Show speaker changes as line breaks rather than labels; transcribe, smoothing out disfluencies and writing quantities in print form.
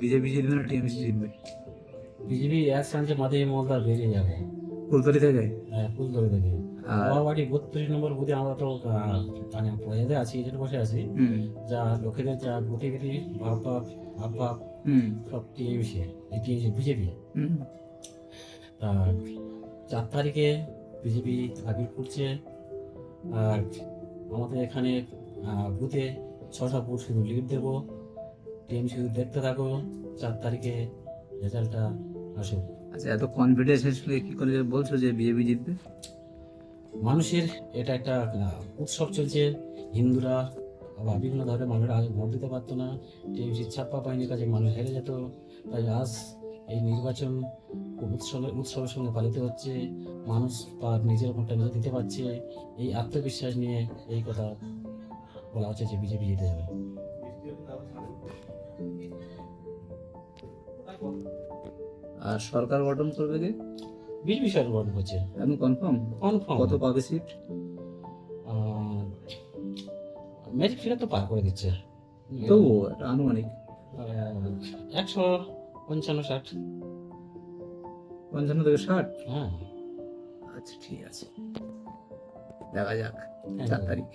BJP জিতবে না TMC জিতবে?
বিজেপি এক চান্সে মাঝে মলদার বেরিয়ে যাবে।
ফুলতলি থেকে?
হ্যাঁ, ফুলতলি থেকে।
আর
আমার বাড়ি 32 নম্বর বুথে। আমরা তো মানে পয়েদে আছি, এখানে বসে আছি। যা লোকেদের যা গতিবিধি, ভাবভাব সব টিএমসি, বিজেপি। আর 4 তারিখে বিজেপি আবির করছে। আর আমাদের এখানে বুথে 6টা বুথ শুধু লিড দেবো। টিএমসি শুধু দেখতে থাকো, 4 তারিখে রেজাল্টটা আসুক।
আচ্ছা, এত কনফিডেন্স আসলে কি করে বলছো যে বিজেপি জিতবে?
মানুষের এটা একটা উৎসব চলছে। হিন্দুরা বা বিভিন্ন ধরনের মানুষরা আগে ভোট দিতে পারতো না, টিএমসির ছাপ্পা বাহিনীর কাছে মানুষ হেরে যেত। তাই আজ এই নির্বাচন খুব উৎসবের সঙ্গে পালিত হচ্ছে। মানুষ তার নিজের ভোটটা নিজে দিতে পারছে। এই আত্মবিশ্বাস নিয়ে এই কথা বলা হচ্ছে যে বিজেপি জিতে যাবে।
আর সরকার গঠন করবে কে?
বিজেপি সরকার গঠন করছে।
আমি কনফার্ম?
কনফার্ম।
কত পাবে সিট?
ম্যাজিক ফিগার তো পার করে দিচ্ছে।
তবুও একটা আনুমানিক
155-60।
55 থেকে 60?
হ্যাঁ।
আচ্ছা, ঠিক আছে, দেখা যাক
হ্যাঁ।
4 তারিখ।